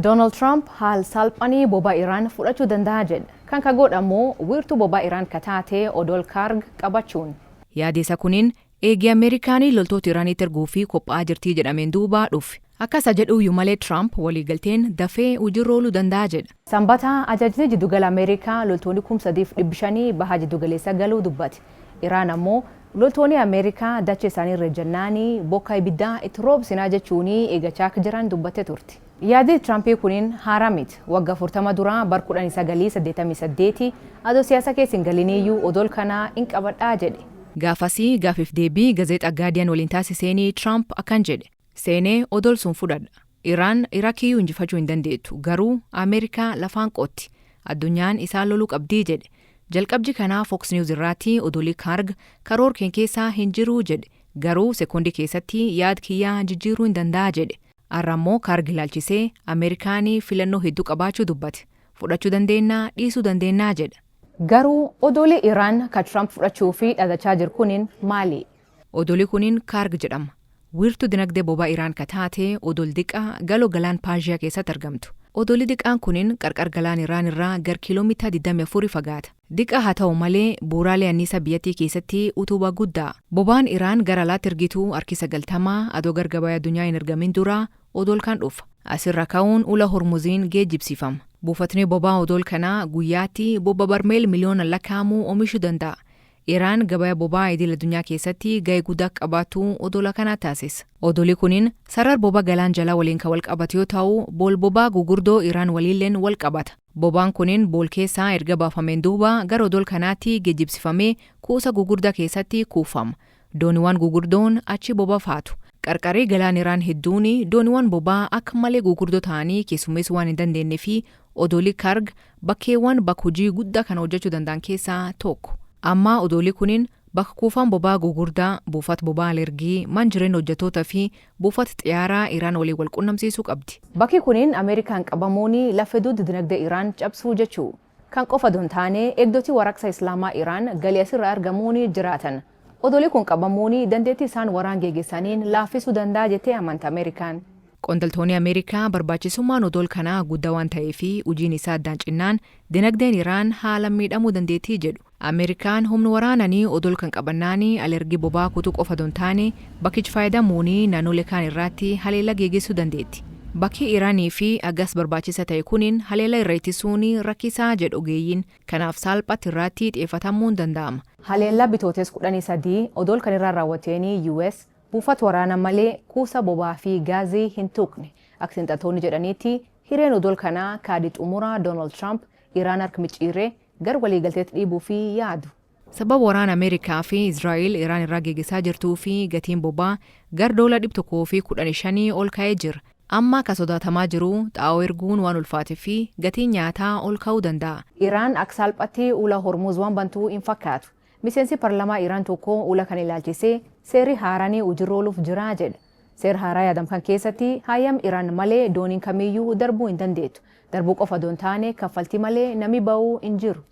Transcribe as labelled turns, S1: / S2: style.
S1: Donald Trump haal salphanii boba Iraan fudhachuu danda'a jedha. Kan ka godhamu wiirtuu boba Iraan kataatee odol Karg qabachuun.
S2: Yaadi isa kuniin eegee Ameerikaanii loltoota Iraaniitti erguu fi qophaa'aa jirtii jedhameen duubaa dhufe. Akkasa jedhuuyyuu malee Trump waliigalteen dafee hojiirra ooluu danda'a jedha.
S1: Sanbata ajajni jiddugala Ameerikaa loltoonni 3,500 bahaa jiddugaleessa galuu dubbate. Iraan ammoo loltoonni Ameerikaa dachee isaanii irra jennaanii bokka ibiddaa itti roobsinaa jechuun eegachaa akka jiran dubbate turte. Yaadi Trump kuniin haaraa miti. Waggaa 40 duraa bar 1988 adoo siyaasa keessa hin galiniyyuu odol kanaa hin qabadhaa jedhe.
S2: Gaafasii gaafiif deebii gazeexaa Guardian waliin taasiseenii Trump akkan jedhe. Seenee odol sun fudhadha. Iraan Iraakiyyuu injifachuu hin dandeettu. Garuu Ameerikaa lafaan qotti. Addunyaan isaan loluu qabdii jedhe. Jalqabji kanaa Fox News irraatti odolii Karg karoor keen keessaa hin jiruu jedhe. Garuu sekoondii keessatti yaad kiyyaa jijjiiruu hin danda'a jedhe. Arrammoo Karg ilaalchisee Ameerikaanii filannoo hedduu qabaachuu dubbate. Fudhachuu dandeennaa dhiisuu dandeennaa jedha.
S1: Garuu odolii Iraan ka Trump fudhachuu fi dhadachaa jiru kuniin maali?
S2: Odolii kuniin Karg jedhama. Wiirtuu dinagdee bobaa Iraan kataatee odol diqaa galoo galaan Paashiyaa keessatti argamtu. Odolii diqaan kuniin qarqar galaan Iraan irraa gar kiiloomeetira 24 fagaata. Diqaa haa ta'u malee bu'uuraalee anniisaa biyyattii keessatti utubaa guddaa. Bobaan Iraan gara alaatti ergituu harki 90 adoo gabaa addunyaa hin ergamin dura odol kan dhufa. Asirra ka'uun ula Hormuziin geejjibsiifama. Buufatni bobaa odol kanaa guyyaatti boba barmeel miliyoona lakkaa'amuu oomishuu danda'a. Iraan gabaa bobaa idil addunyaa keessatti ga'ee guddaa qabaatu odola kana taasisa. Odolii kuniin sarar boba galaan jalaa waliin kan wal qabatu yoo ta'u, bool bobaa gugurdoo Iraan waliilleen wal qabata. Bobaan kuniin bool keessaa erga baafameen duuba gara odol kanaatti geejjibsifamee kuusa gugurdaa keessatti kuufama. Dooniiwwan gugurdoon achi boba faatu. Qarqaree galaan Iraan hedduun dooniiwwan bobaa akka malee gugurdoo ta'anii keessummeessuu waan hin dandeenye fi odolii Karg bakkeewwan bakka hojii guddaa kana hojjechuu danda'an keessaa tokko. Amma odolii kuniin bakka kuufaan bobaa gugurdaa, buufata bobaa alergii, manjireen hojjettoota fi buufata xiyyaaraa Iraan waliin wal qunnamsiisuu qabdi.
S1: Bakki kuniin Ameerikaan qabamuun lafa hedduu dinagdee Iraan cabsuu jechuu. Kan qofa don taane eegdotii warraaqsa Islaamaa Iraan galii asirraa argamuun jiraatan. Odolii kun qabamuun dandeettii isaan waraan geeggeessaniin laaffisuu danda'a jettee amanta Ameerikaan.
S2: Qondaaltonni Ameerikaa barbaachisummaan odol kanaa guddaa waan ta'eef hojiin isaa addaan cinnaan dinagdeen Iraan haala miidhamuu dandeettii jedhu. Ameerikaan humna waraananii odol kan qabannaanii alergii bobaa kutuu qofa don taane bakkichi fayyadamuun naannolee kaan irratti haleellaa geeggeessuu dandeetti. Bakki Iraanii fi agas barbaachisa ta'e kuniin haleellaa irra ittisuun rakkisaa jedhu ogeeyyiin kanaaf salphatti irratti xiyyeeffatamuu hin danda'ama.
S1: Haleellaa bitootes 13 odol kan irraa raawwateenii US buufata waraana malee kuusa bobaa fi gaazii hin tuqne. Aksinxatoonni jedhaniitti hireen odol kanaa kaadhi xumuraa Donald Trump Iraan harka micciiree gar waliigalteetti dhiibuu fi yaadu.
S2: Sababa waraana Ameerikaa fi Israa'el Iraan irraa geeggessaa jirtuu fi gatiin bobaa gar $115 ol ka'ee jira. Amma akka sodaatamaa jiru xaa'oo erguun waan ulfaatee fi gatiin nyaataa ol ka'uu danda'a.
S1: Iraan akka salphatti ula Hormuz waan bantuu hin fakkaatu. Miseensi paarlamaa Iraan tokko ula kan ilaalchisee seerri haaraan hojiirra ooluuf jira jedha. Seera haaraa yaadam kan keessatti hayyam Iraan malee dooniin kamiyyuu darbuu hin dandeettu. Darbuu qofa don taane kaffaltii malee nami ba'uu hin jiru.